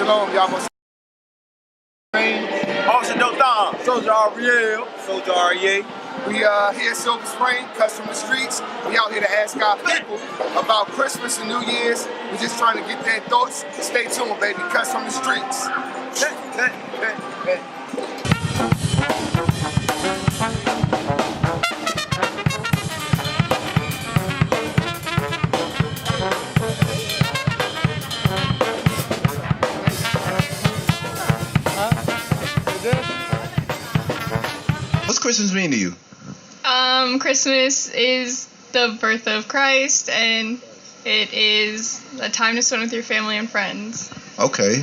Shalom, y'all. Officer Dothan. Soldier Ariel. Soldier Ariel. We here at Silver Spring, cuts from the streets. We out here to ask our people about Christmas and New Year's. We're just trying to get their thoughts. Stay tuned, baby. Cuts from the streets. What's Christmas mean to you? Christmas is the birth of Christ, and it is a time to spend with your family and friends. Okay.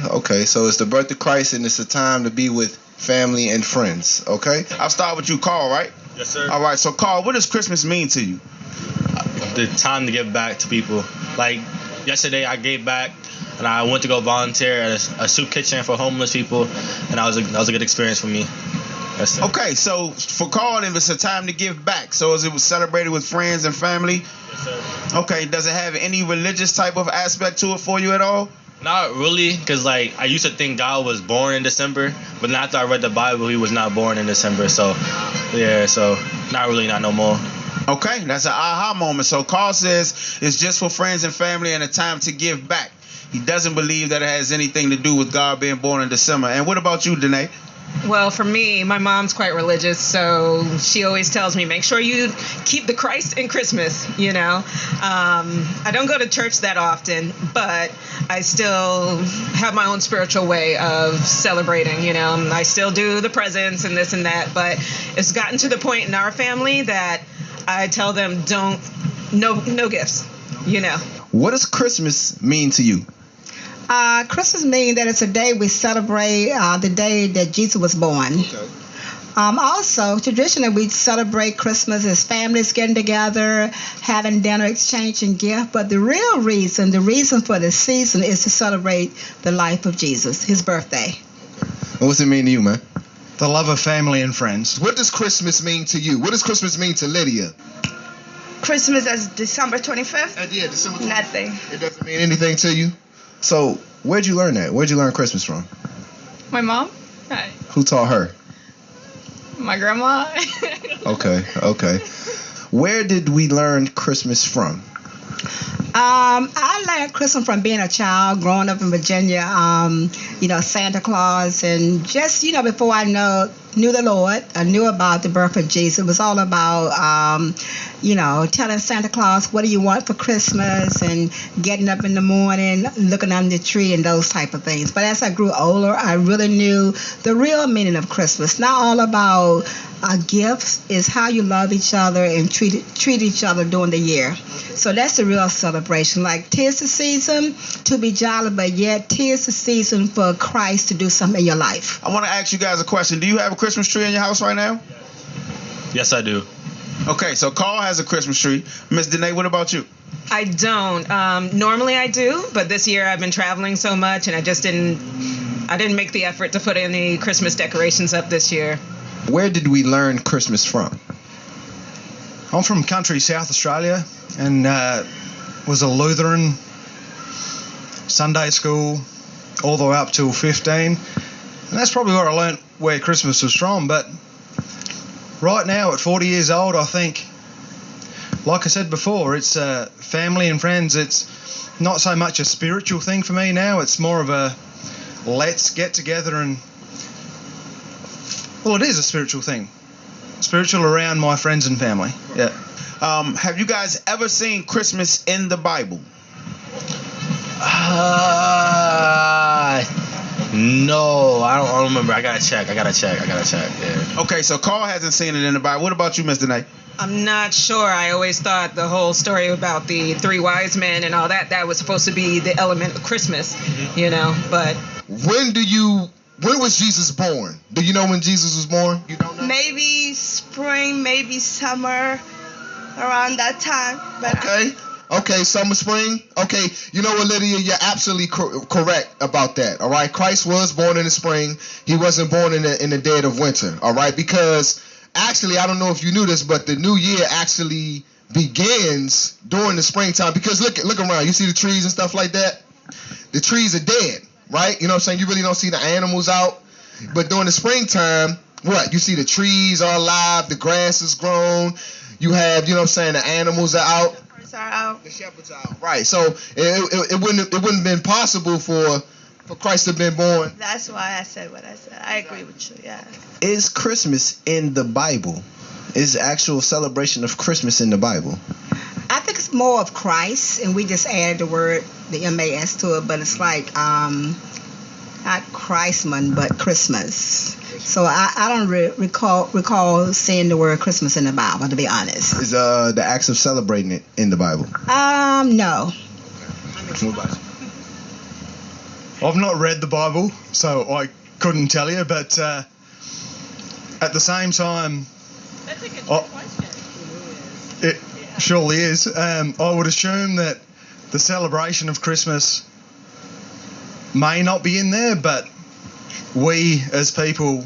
So it's the birth of Christ, and it's a time to be with family and friends. Okay. I'll start with you, Carl. Right? Yes, sir. All right. So, Carl, what does Christmas mean to you? The time to give back to people. Like yesterday, I gave back, and I went to go volunteer at a soup kitchen for homeless people, and that was a good experience for me. Okay, so for Carl, it was a time to give back. So as it was celebrated with friends and family? Yes, sir. Okay, does it have any religious type of aspect to it for you at all? Not really, because like I used to think God was born in December, but then after I read the Bible, he was not born in December. So, yeah, so not really, not no more. Okay, that's an aha moment. So Carl says it's just for friends and family and a time to give back. He doesn't believe that it has anything to do with God being born in December. And what about you, Danae? Well, for me, my mom's quite religious, so she always tells me, make sure you keep the Christ in Christmas, you know. I don't go to church that often, but I still have my own spiritual way of celebrating, you know. I still do the presents and this and that, but it's gotten to the point in our family that I tell them no gifts, you know. What does Christmas mean to you? Christmas means that it's a day we celebrate the day that Jesus was born. Okay. Also, traditionally, we celebrate Christmas as families getting together, having dinner, exchanging gifts. But the real reason, for the season is to celebrate the life of Jesus, his birthday. What's it mean to you, man? The love of family and friends. What does Christmas mean to you? What does Christmas mean to Lydia? Christmas is December 25th? Yeah, December 25th. Nothing. It doesn't mean anything to you? So, where'd you learn that? Where'd you learn Christmas from? My mom? Who taught her? My grandma. Okay. Where did we learn Christmas from? I learned Christmas from being a child, growing up in Virginia, Santa Claus, and just, before I knew the Lord, I knew about the birth of Jesus. It was all about, telling Santa Claus, what do you want for Christmas, and getting up in the morning, looking under the tree, and those type of things. But as I grew older, I really knew the real meaning of Christmas. Not all about gifts, is how you love each other and treat each other during the year. So that's the real celebration. Like, 'tis the season to be jolly, but yet 'tis the season for Christ to do something in your life. I want to ask you guys a question. Do you have a Christmas tree in your house right now? Yes, I do. Okay, so Carl has a Christmas tree. Miss Danae, what about you? I don't. Normally I do, but this year I've been traveling so much, and I didn't make the effort to put any Christmas decorations up this year. Where did we learn Christmas from? I'm from country South Australia, and was a Lutheran, Sunday school, all the way up till 15. And that's probably where I learnt where Christmas was from. But right now, at 40 years old, I think, like I said before, it's family and friends. It's not so much a spiritual thing for me now. It's more of a let's get together and... Well, it is a spiritual thing. Spiritual around my friends and family. Yeah. Have you guys ever seen Christmas in the Bible? No, I don't remember. I gotta check. Yeah. Okay, so Carl hasn't seen it in the Bible. What about you, Miss Danae? I'm not sure. I always thought the whole story about the three wise men and all that was supposed to be the element of Christmas, but... When was Jesus born? Do you know when Jesus was born? You don't know? Maybe spring, maybe summer, around that time. But Okay, summer, spring. Okay, you know what, Lydia? You're absolutely correct about that. All right, Christ was born in the spring. He wasn't born in the dead of winter. All right, because actually, I don't know if you knew this, but the new year actually begins during the springtime. Because look around. You see the trees and stuff like that? The trees are dead. right? You know what I'm saying? You really don't see the animals out. But during the springtime, what? You see the trees are alive, the grass is grown. You have, you know what I'm saying, the animals are out. Are out. The shepherds are out. Right. So it wouldn't have been possible for Christ to have been born. That's why I said what I said. I agree with you. Yeah. Is Christmas in the Bible? Is actual celebration of Christmas in the Bible? I think it's more of Christ, and we just added the M-A-S to it, but it's like not Christman, but Christmas. So I don't recall seeing the word Christmas in the Bible, to be honest. Is the acts of celebrating it in the Bible? No. I've not read the Bible, so I couldn't tell you, but at the same time, That's a good question. it surely is. I would assume that the celebration of Christmas may not be in there, but we as people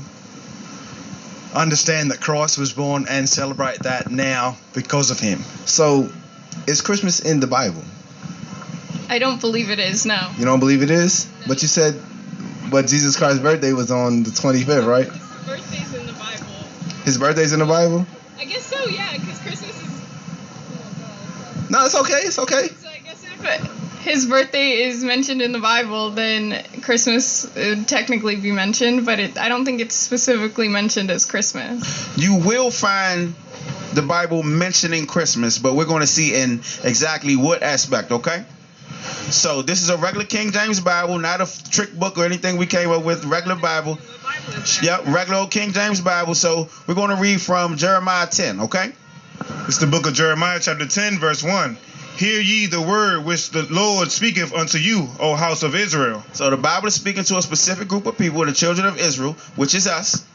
understand that Christ was born and celebrate that now because of him. So, is Christmas in the Bible? I don't believe it is, no. You don't believe it is? But you said, but Jesus Christ's birthday was on the 25th, right? His birthday's in the Bible. His birthday's in the Bible? I guess so, yeah, because Christmas is... No, it's okay. It's okay. So I guess if his birthday is mentioned in the Bible, then Christmas would technically be mentioned, but I don't think it's specifically mentioned as Christmas. You will find the Bible mentioning Christmas, but we're going to see in exactly what aspect, okay? So this is a regular King James Bible, not a trick book or anything we came up with, regular Bible. Yep, regular old King James Bible. So we're going to read from Jeremiah 10, okay? It's the book of Jeremiah, chapter 10, verse 1. Hear ye the word which the Lord speaketh unto you, O house of Israel. So the Bible is speaking to a specific group of people, the children of Israel, which is us.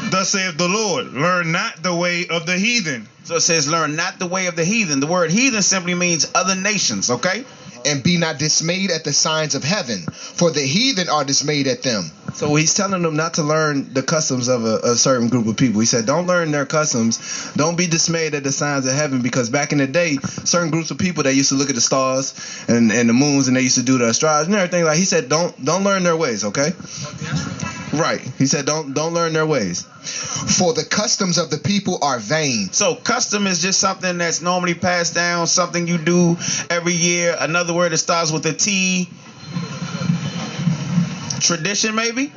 Thus saith the Lord, learn not the way of the heathen. So it says, learn not the way of the heathen. The word heathen simply means other nations, okay? And be not dismayed at the signs of heaven, for the heathen are dismayed at them. So he's telling them not to learn the customs of a certain group of people. He said, don't learn their customs. Don't be dismayed at the signs of heaven, because back in the day, certain groups of people, they used to look at the stars and the moons, and they used to do the astrology and everything. Like he said, don't learn their ways, okay? Right. He said, don't learn their ways. For the customs of the people are vain. So custom is just something that's normally passed down, something you do every year. Another word that starts with a T. Tradition, maybe?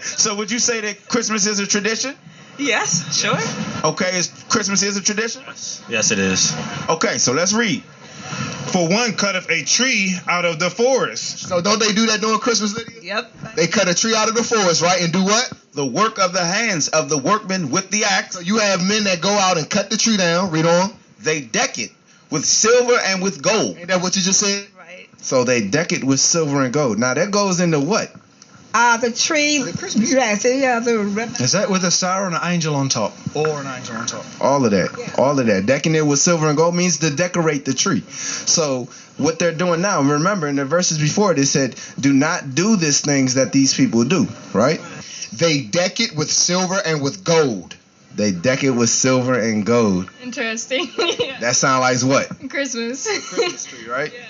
So would you say that Christmas is a tradition? Yes, sure. Okay, Christmas is a tradition? Yes, it is. Okay, so let's read. For one cutteth a tree out of the forest. So don't they do that during Christmas, Lydia? Yep. They cut a tree out of the forest, right? And do what? The work of the hands of the workmen with the axe. So you have men that go out and cut the tree down. Read on. They deck it with silver and with gold. Ain't that what you just said? Right. So they deck it with silver and gold. Now that goes into what? The tree. Yes, yeah, Is that with a star and an angel on top? Or an angel on top? All of that. Yeah. All of that. Decking it with silver and gold means to decorate the tree. So what they're doing now, remember in the verses before, they said, do not do these things that these people do, right? They deck it with silver and with gold. They deck it with silver and gold. Interesting. Yeah. That sounds like what? Christmas. Christmas tree, right? Yeah.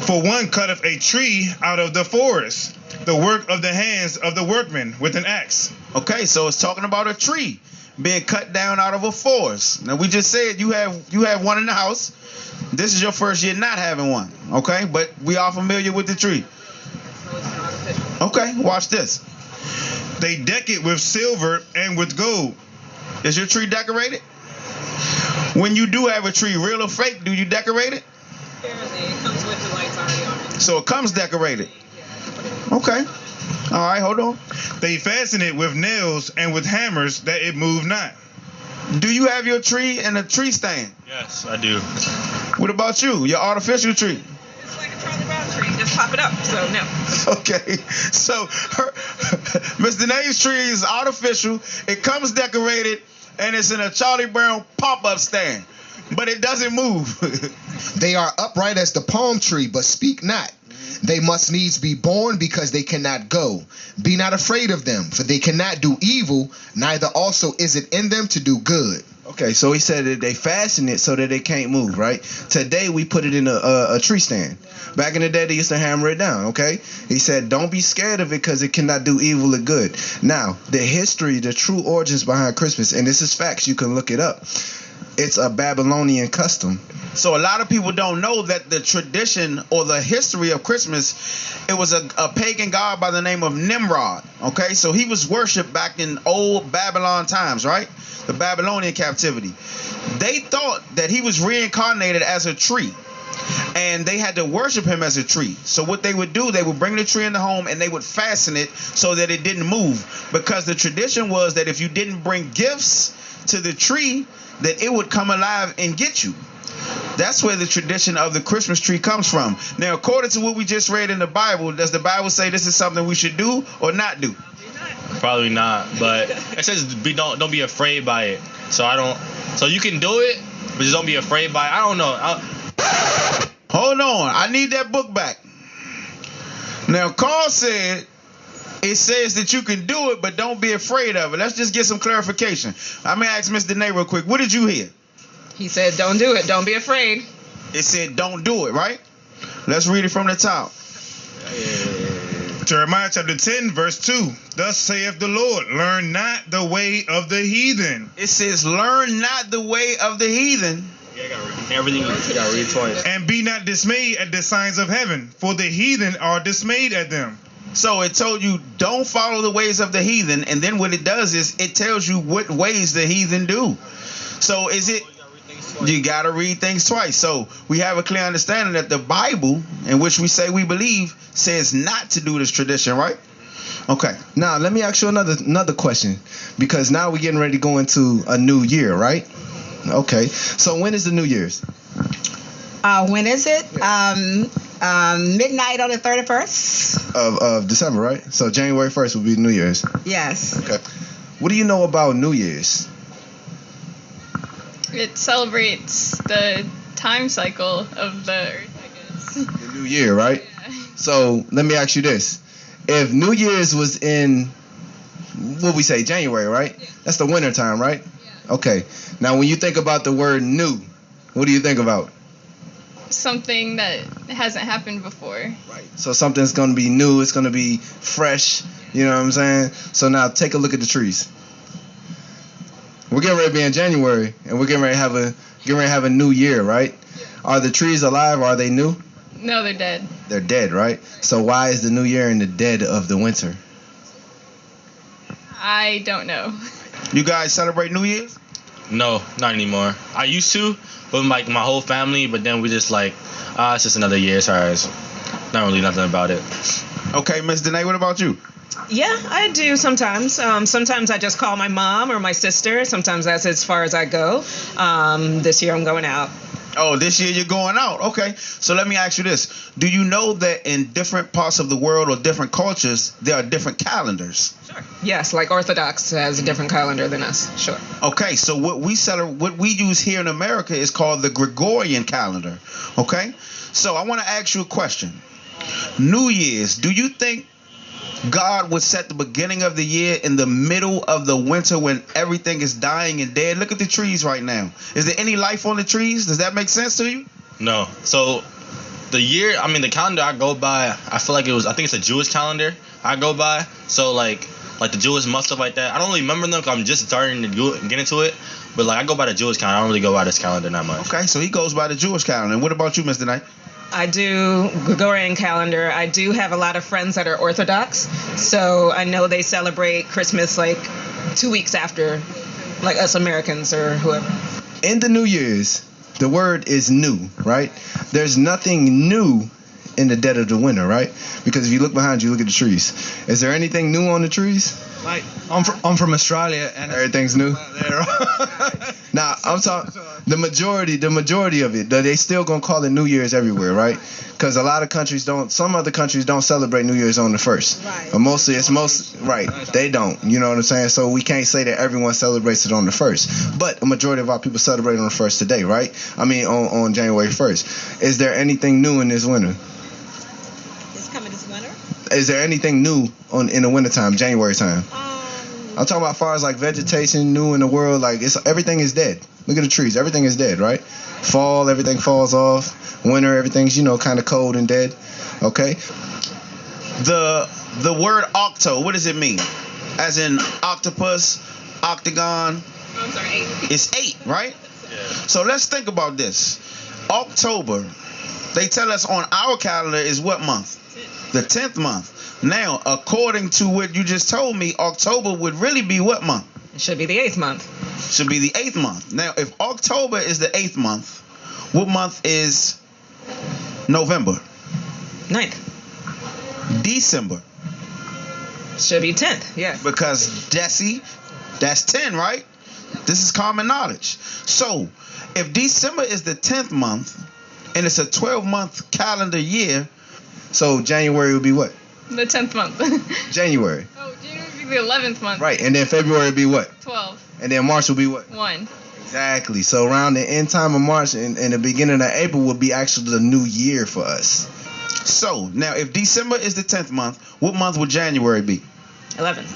For one cutteth a tree out of the forest, the work of the hands of the workmen with an axe. Okay, so it's talking about a tree being cut down out of a forest. Now we just said you have one in the house. This is your first year not having one, okay? But we are familiar with the tree. Okay, watch this. They deck it with silver and with gold. Is your tree decorated? When you do have a tree, real or fake, do you decorate it? Apparently, it comes with the lights already on it. So it comes decorated. Okay. All right, hold on. They fasten it with nails and with hammers that it move not. Do you have your tree in a tree stand? Yes, I do. What about you? Your artificial tree? It's like a Charlie Brown tree. Just pop it up. So no. Okay. So Miss Danae's tree is artificial. It comes decorated, and it's in a Charlie Brown pop-up stand. But it doesn't move. They are upright as the palm tree, but speak not. They must needs be born because they cannot go. Be not afraid of them, for they cannot do evil, neither also is it in them to do good. Okay, so he said that they fasten it so that they can't move, right? Today we put it in a tree stand. Back in the day they used to hammer it down, okay? He said don't be scared of it because it cannot do evil or good. Now, the history, the true origins behind Christmas, and this is facts, you can look it up. It's a Babylonian custom. So a lot of people don't know that the tradition or the history of Christmas, it was a pagan god by the name of Nimrod. Okay, so he was worshipped back in old Babylon times, right? The Babylonian captivity. They thought that he was reincarnated as a tree, and they had to worship him as a tree. So what they would do, they would bring the tree in the home and they would fasten it so that it didn't move, because the tradition was that if you didn't bring gifts to the tree, that it would come alive and get you. That's where the tradition of the Christmas tree comes from. Now, according to what we just read in the Bible, does the Bible say this is something we should do or not do? Probably not, but it says don't be afraid by it. So you can do it, but just don't be afraid by it. I don't know. Hold on, I need that book back. Now, Carl said it says that you can do it, but don't be afraid of it. Let's just get some clarification. I'm gonna ask Mr. Danae real quick. What did you hear? He said, don't do it. Don't be afraid. It said don't do it, right? Let's read it from the top. Jeremiah chapter 10, verse 2. Thus saith the Lord, learn not the way of the heathen. It says, learn not the way of the heathen. Yeah, I gotta read everything. You gotta read twice. And be not dismayed at the signs of heaven, for the heathen are dismayed at them. So it told you don't follow the ways of the heathen, and then what it does is it tells you what ways the heathen do. So is it, you gotta read things twice. So we have a clear understanding that the Bible, in which we say we believe, says not to do this tradition, right? Okay. Now let me ask you another question, because now we're getting ready to go into a new year, right? Okay. So when is the New Year's? When is it? Midnight on the 31st. Of December, right? So January 1st will be New Year's. Yes. Okay. What do you know about New Year's? It celebrates the time cycle of the Earth, I guess. The New Year, right? Yeah. So let me ask you this: if New Year's was in, what we say, January, right? Yeah. That's the winter time, right? Yeah. Okay. Now, when you think about the word new, what do you think about? Something that hasn't happened before. Right. So something's going to be new. It's going to be fresh. You know what I'm saying? So now take a look at the trees. We're getting ready to be in January, and we're getting ready to have a new year, right? Are the trees alive? Or are they new? No, they're dead. They're dead, right? So why is the new year in the dead of the winter? I don't know. You guys celebrate New Year's? No, not anymore. I used to with like my whole family, but then we just like, it's just another year. It's alright. Not really nothing about it. Okay, Miss Danae, what about you? Yeah, I do sometimes. Sometimes I just call my mom or my sister. Sometimes that's as far as I go. This year I'm going out. Oh, this year you're going out. Okay. So let me ask you this. Do you know that in different parts of the world or different cultures, there are different calendars? Sure. Yes, like Orthodox has a different calendar than us. Sure. Okay. So what we use here in America is called the Gregorian calendar. Okay. So I want to ask you a question. New Year's, do you think God would set the beginning of the year in the middle of the winter when everything is dying and dead? Look at the trees right now. Is there any life on the trees? Does that make sense to you? No. So the calendar I go by, I think it's a Jewish calendar I go by. So like the Jewish month, stuff like that. I don't really remember them because I'm just starting to get into it. But like I go by the Jewish calendar. I don't really go by this calendar that much. Okay, so he goes by the Jewish calendar. And what about you, Mr. Knight? I do Gregorian calendar. I do have a lot of friends that are Orthodox, so I know they celebrate Christmas like 2 weeks after, like us Americans or whoever. In the New Year's, the word is new, right? There's nothing new in the dead of the winter, right? Because if you look behind you, look at the trees. Is there anything new on the trees? Like, I'm from Australia, and everything's new. Now I'm talking the majority of it. They still gonna call it New Year's everywhere, right? Because a lot of countries don't. Some other countries don't celebrate New Year's on the 1st. Right. But mostly right. They don't. You know what I'm saying? So we can't say that everyone celebrates it on the 1st. But a majority of our people celebrate on the 1st today, right? I mean on January 1st. Is there anything new in this winter? Is there anything new in the wintertime, January time? I'm talking about as far as like vegetation new in the world. Like everything is dead. Look at the trees. Everything is dead, right? Fall, everything falls off. Winter, everything's kind of cold and dead. Okay. The word octo, what does it mean? As in octopus, octagon. I'm sorry, 8. It's 8, right? Yeah. So let's think about this. October, they tell us on our calendar is what month? The 10th month. Now, according to what you just told me, October would really be what month? It should be the 8th month. Should be the 8th month. Now, if October is the 8th month, what month is November? 9th. December. Should be 10th, yes. Because that's 10, right? This is common knowledge. So, if December is the 10th month, and it's a 12-month calendar year, so January would be what? The 10th month. January. Oh, January would be the 11th month. Right, and then February would be what? 12. And then March would be what? 1. Exactly. So around the end time of March and the beginning of April would be actually the new year for us. So, now if December is the 10th month, what month would January be? 11th.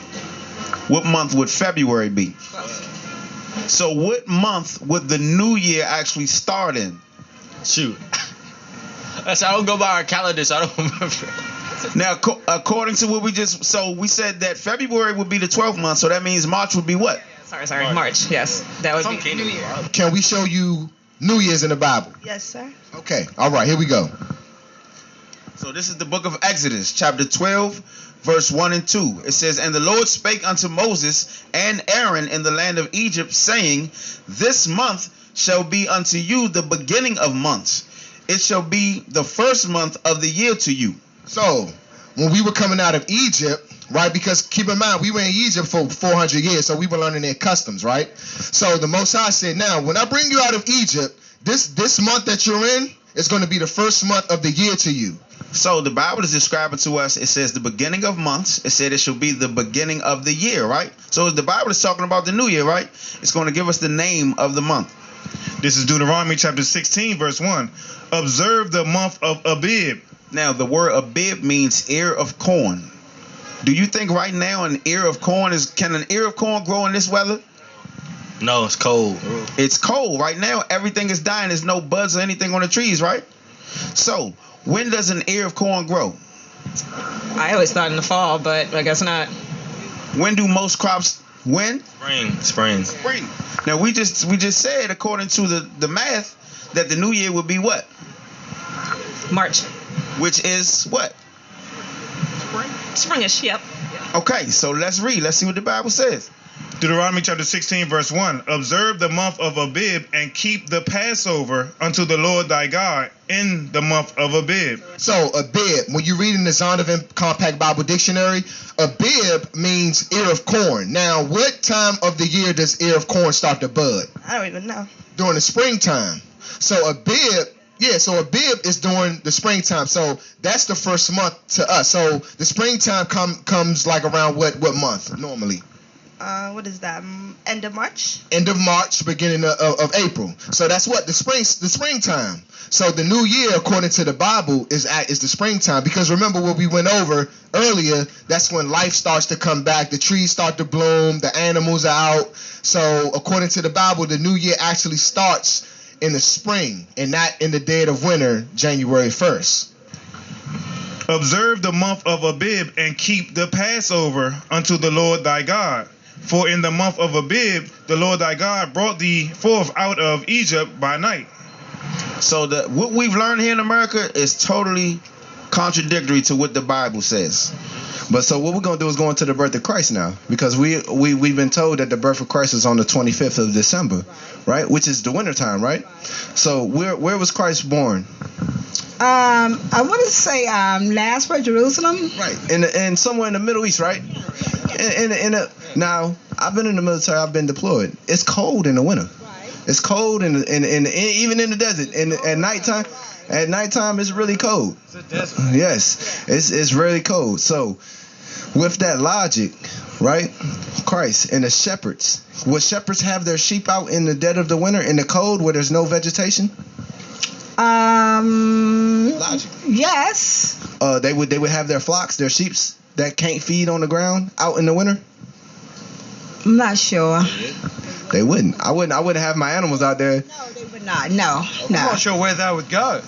What month would February be? 12th. So what month would the new year actually start in? Shoot. I don't go by our calendar, so I don't remember. Now, according to what we said that February would be the 12th month, so that means March would be what? Sorry, March. Yes, that would be New Year. Can we show you New Year's in the Bible? Yes, sir. Okay. All right. Here we go. So this is the book of Exodus, chapter 12, verse 1 and 2. It says, "And the Lord spake unto Moses and Aaron in the land of Egypt, saying, This month shall be unto you the beginning of months. It shall be the first month of the year to you." So, when we were coming out of Egypt, right, because keep in mind, we were in Egypt for 400 years, so we were learning their customs, right? So the Most High said, now, when I bring you out of Egypt, this month that you're in is going to be the first month of the year to you. So the Bible is describing to us, it says the beginning of months. It said it shall be the beginning of the year, right? So the Bible is talking about the new year, right? It's going to give us the name of the month. This is Deuteronomy chapter 16, verse 1. Observe the month of Abib. Now, the word Abib means ear of corn. Do you think right now an ear of corn can an ear of corn grow in this weather? No, it's cold. It's cold. Right now, everything is dying. There's no buds or anything on the trees, right? So, when does an ear of corn grow? I always thought in the fall, but I guess not. When do most crops, when? Spring. Now, we just said, according to the math, that the new year would be what? March. Which is what? Springish, yep. Okay, so let's read. Let's see what the Bible says. Deuteronomy chapter 16, verse 1. Observe the month of Abib and keep the Passover unto the Lord thy God in the month of Abib. So, Abib, when you read in the Zondervan Compact Bible Dictionary, Abib means ear of corn. Now, what time of the year does ear of corn start to bud? I don't even know. During the springtime. So, Abib is during the springtime. So, that's the first month to us. So, the springtime comes like around what month normally? What is that? End of March? End of March, beginning of April. So that's what the springtime. So the new year, according to the Bible, is the springtime. Because remember what we went over earlier, that's when life starts to come back. The trees start to bloom. The animals are out. So according to the Bible, the new year actually starts in the spring and not in the dead of winter, January 1st. Observe the month of Abib and keep the Passover unto the Lord thy God. For in the month of Abib, the Lord thy God brought thee forth out of Egypt by night. So what we've learned here in America is totally contradictory to what the Bible says. But so what we're going to do is go into the birth of Christ now. Because we've been told that the birth of Christ is on the 25th of December, right? Which is the wintertime, right? So where was Christ born? I want to say Nazareth, Jerusalem. Right. In somewhere in the Middle East, right? Now, I've been in the military. I've been deployed. It's cold in the winter. It's cold even in the desert. And at nighttime, it's really cold. It's a desert. Yes, it's really cold. So, with that logic, right? Christ and the shepherds. Would shepherds have their sheep out in the dead of the winter in the cold where there's no vegetation? Logic. Yes. They would have their flocks, their sheeps that can't feed on the ground out in the winter. I'm not sure. They wouldn't. I wouldn't have my animals out there. No, they would not. No. I'm not sure where that would go.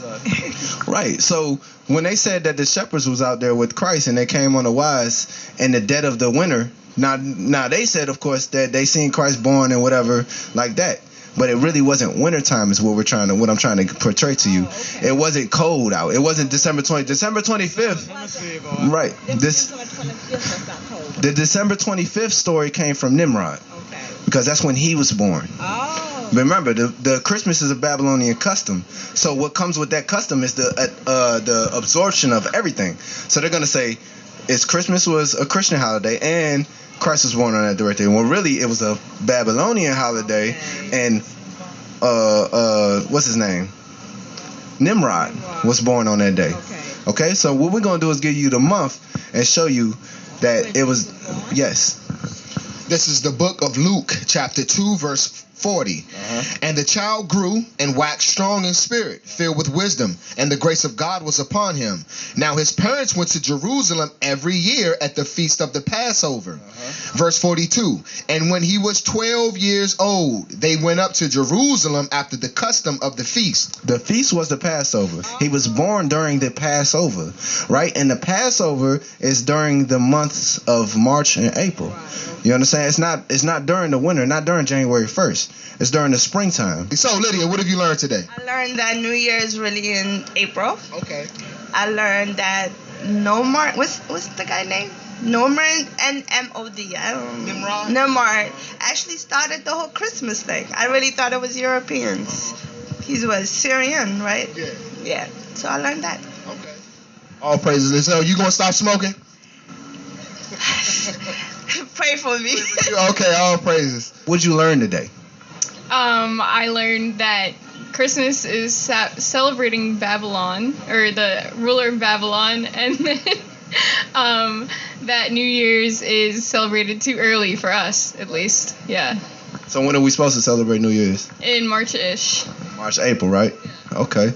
Right. So when they said that the shepherds was out there with Christ and they came on the wise in the dead of the winter, now they said, of course, that they seen Christ born and whatever like that. But it really wasn't wintertime is what I'm trying to portray to you. Okay. It wasn't cold out. It wasn't December 25th. Right. The December 25th story came from Nimrod. Okay. Because that's when he was born. Oh. Remember, the Christmas is a Babylonian custom. So what comes with that custom is the absorption of everything. So they're going to say, Christmas was a Christian holiday and Christ was born on that birthday. Well, really, it was a Babylonian holiday, and what's his name? Nimrod was born on that day. Okay, so what we're gonna do is give you the month and show you that it was yes. This is the book of Luke, chapter 2, verse 40. And the child grew and waxed strong in spirit, filled with wisdom, and the grace of God was upon him. Now his parents went to Jerusalem every year at the feast of the Passover. Verse 42. And when he was 12 years old, they went up to Jerusalem after the custom of the feast. The feast was the Passover. He was born during the Passover, right? And the Passover is during the months of March and April. You understand? It's not during the winter, not during January 1st. It's during the springtime. So, Lydia, what have you learned today? I learned that New Year is really in April. Okay. I learned that Nomar, what's the guy name? Norman and M-O-D. I don't know. Nimrod actually started the whole Christmas thing. I really thought it was Europeans. He was Syrian, right? Yeah. So I learned that. Okay. All praises. So you gonna stop smoking? Pray for me. Okay, all praises. What'd you learn today? I learned that Christmas is celebrating Babylon, or the ruler of Babylon, and then that New Year's is celebrated too early for us, at least. Yeah. So when are we supposed to celebrate New Year's? In March-ish. March, April, right? Okay.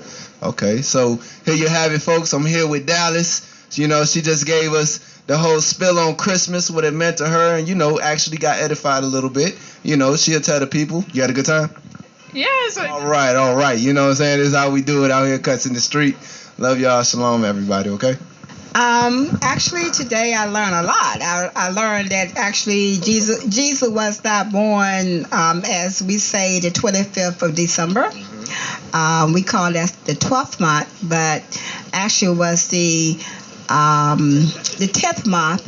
So here you have it, folks. I'm here with Dallas. You know, she just gave us the whole spill on Christmas, what it meant to her, and, actually got edified a little bit. She'll tell the people. You had a good time? Yeah. All right. You know what I'm saying? This is how we do it out here, Cuts in the Street. Love y'all. Shalom, everybody, okay? Actually, today I learned a lot. I learned that actually Jesus was not born, as we say, the 25th of December. We call that the 12th month, but actually was the 10th month,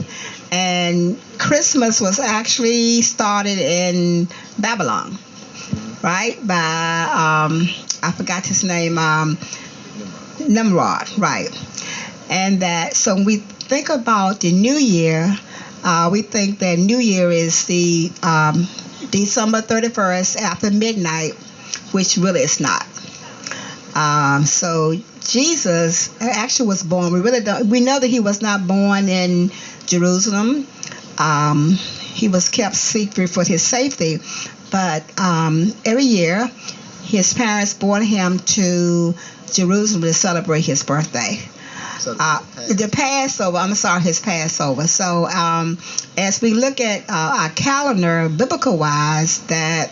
and Christmas was actually started in Babylon, right? By I forgot his name, Nimrod, right? And that, so when we think about the New Year, we think that New Year is the December 31st after midnight, which really is not. So Jesus actually was born. We know that he was not born in Jerusalem. He was kept secret for his safety. But every year, his parents brought him to Jerusalem to celebrate his birthday. The Passover, his Passover. So as we look at our calendar, biblical-wise, that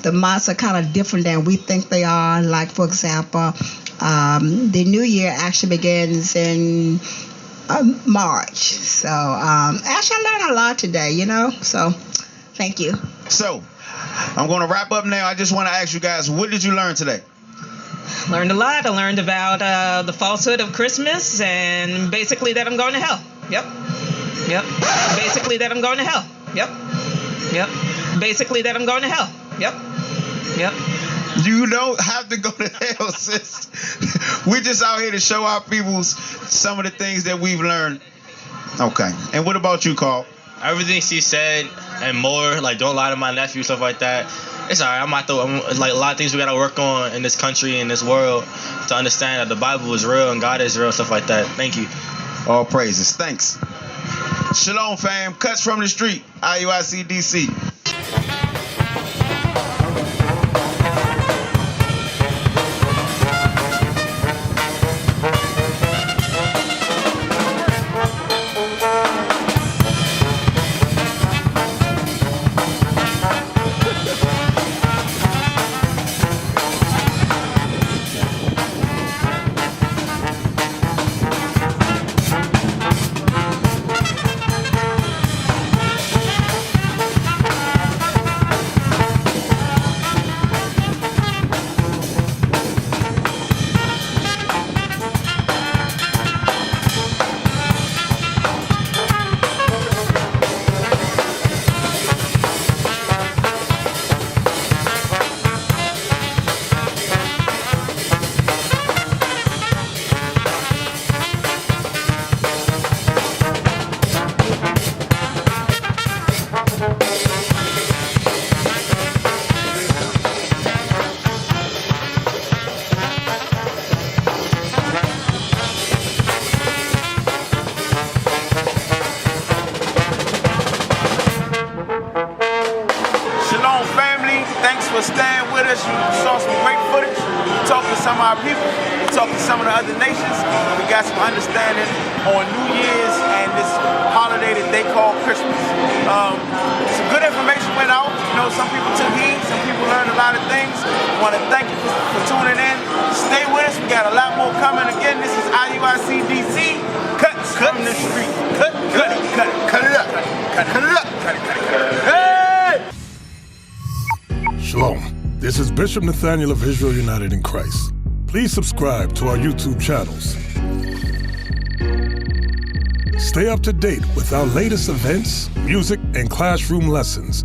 the months are kind of different than we think they are. Like, for example, the New Year actually begins in March. So actually I learned a lot today, So thank you. So I'm going to wrap up now. I just want to ask you guys, what did you learn today? Learned a lot. I learned about the falsehood of Christmas, and basically that I'm going to hell. Yep. Basically that I'm going to hell. Yep. Basically that I'm going to hell. Yep. You don't have to go to hell, sis. We're just out here to show our peoples some of the things that we've learned. Okay. And what about you, Carl? Everything she said and more, like don't lie to my nephew, stuff like that. It's alright. I'm like a lot of things we gotta work on in this country, in this world, to understand that the Bible is real and God is real, stuff like that. Thank you. All praises. Thanks. Shalom, fam. Cuts from the Street. IUIC DC. We talked to some of the other nations. We got some understanding on New Year's and this holiday that they call Christmas. Some good information went out. You know, some people took heed. Some people learned a lot of things. I want to thank you for tuning in. Stay with us. We got a lot more coming. Again, this is IUIC DC. Cut from the street. Cut it. Cut it up. Cut it up. Cut it. Hey! Shalom. This is Bishop Nathaniel of Israel United in Christ. Please subscribe to our YouTube channels. Stay up to date with our latest events, music, and classroom lessons.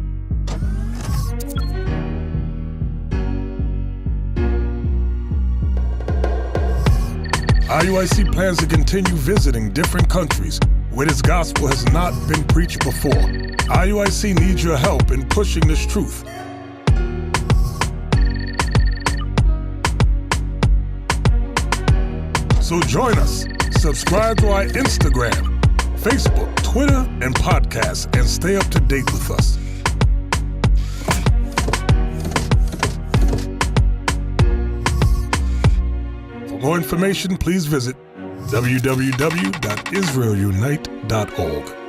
IUIC plans to continue visiting different countries where this gospel has not been preached before. IUIC needs your help in pushing this truth. So join us. Subscribe to our Instagram, Facebook, Twitter, and podcast, and stay up to date with us. For more information, please visit www.israelunite.org.